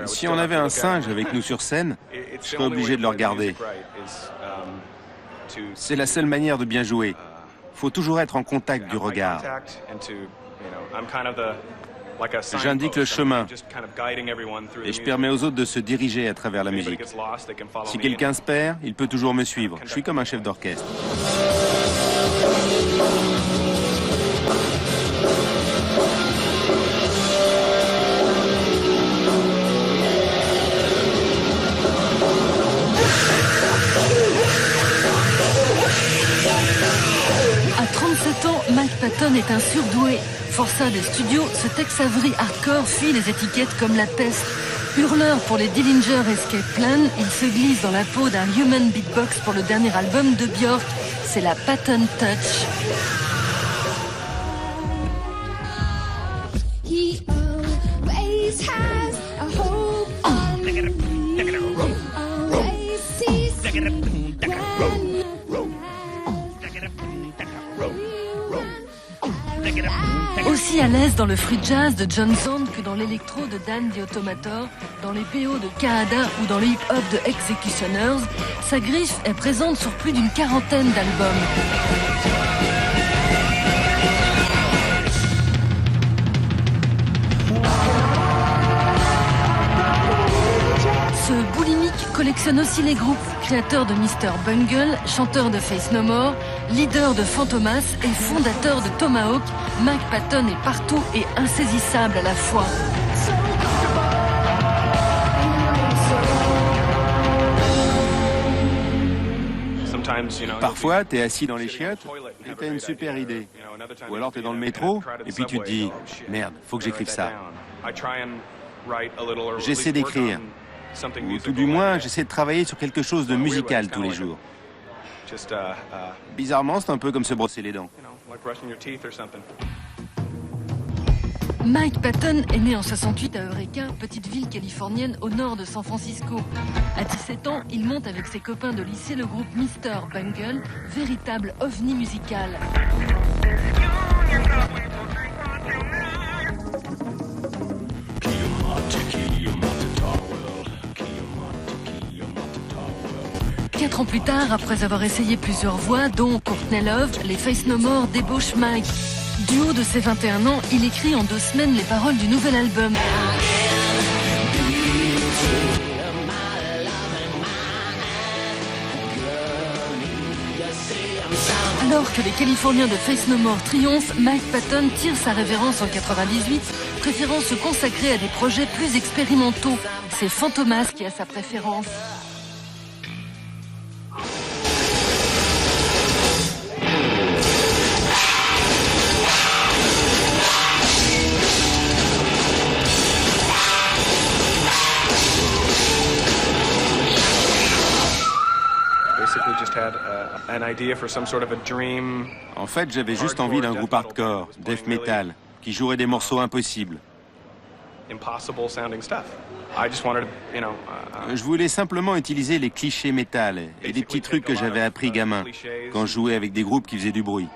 Si on avait un singe avec nous sur scène, je serais obligé de le regarder. C'est la seule manière de bien jouer. Faut toujours être en contact du regard. J'indique le chemin et je permets aux autres de se diriger à travers la musique. Si quelqu'un se perd, il peut toujours me suivre. Je suis comme un chef d'orchestre. À 37 ans, Mike Patton est un surdoué. Forçat des studios, ce Tex Avery hardcore fuit les étiquettes comme la peste. Hurleur pour les Dillinger Escape Plan, il se glisse dans la peau d'un human beatbox pour le dernier album de Björk. C'est la Patton Touch. Aussi à l'aise dans le free jazz de John Zorn que dans l'électro de Dan the Automator, dans les PO de Kaada ou dans le hip-hop de Executioners, sa griffe est présente sur plus d'une quarantaine d'albums. Ce boulimique collectionne aussi les groupes, créateur de Mr. Bungle, chanteur de Faith No More, leader de Fantomas et fondateur de Tomahawk. Mike Patton est partout et insaisissable à la fois. Parfois, t'es assis dans les chiottes et t'as une super idée. Ou alors t'es dans le métro et puis tu te dis « Merde, faut que j'écrive ça ». J'essaie d'écrire. Ou tout du moins, j'essaie de travailler sur quelque chose de musical tous les jours. Bizarrement, c'est un peu comme se brosser les dents. Mike Patton est né en 68 à Eureka, petite ville californienne au nord de San Francisco. À 17 ans, il monte avec ses copains de lycée le groupe Mr. Bungle, véritable ovni musical. Quatre ans plus tard, après avoir essayé plusieurs voix, dont Courtney Love, les Faith No More débauchent Mike. Du haut de ses 21 ans, il écrit en 2 semaines les paroles du nouvel album. Alors que les Californiens de Faith No More triomphent, Mike Patton tire sa révérence en 98, préférant se consacrer à des projets plus expérimentaux. C'est Fantomas qui a sa préférence. En fait, j'avais juste envie d'un groupe hardcore, death metal, qui jouerait des morceaux impossibles. Je voulais simplement utiliser les clichés métal et des petits trucs que j'avais appris gamin, quand je jouais avec des groupes qui faisaient du bruit.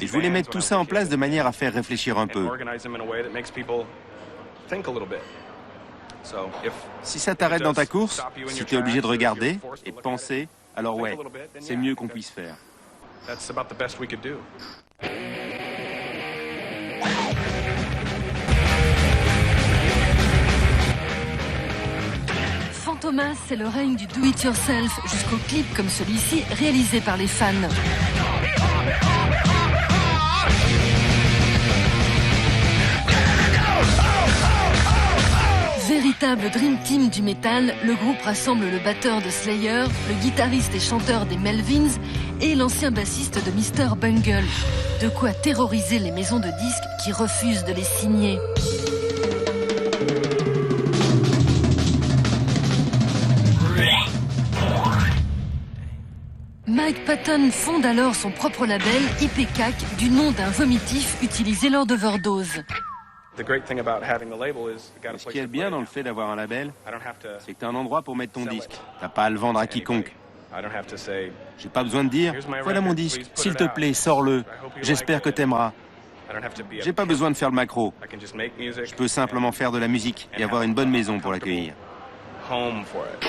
Et je voulais mettre tout ça en place de manière à faire réfléchir un peu. Si ça t'arrête dans ta course, si tu es obligé de regarder et de penser, alors ouais, c'est mieux qu'on puisse faire. Fantomas, c'est le règne du do-it-yourself, jusqu'au clip comme celui-ci, réalisé par les fans. Véritable dream team du métal, le groupe rassemble le batteur de Slayer, le guitariste et chanteur des Melvins et l'ancien bassiste de Mr. Bungle. De quoi terroriser les maisons de disques qui refusent de les signer. Mike Patton fonde alors son propre label, IPCAC, du nom d'un vomitif utilisé lors d'overdose. Ce qui est bien dans le fait d'avoir un label, c'est que tu as un endroit pour mettre ton disque. T'as pas à le vendre à quiconque. J'ai pas besoin de dire « Voilà mon disque, s'il te plaît, sors-le. J'espère que t'aimeras. » J'ai pas besoin de faire le macro. Je peux simplement faire de la musique et avoir une bonne maison pour l'accueillir. Home for it.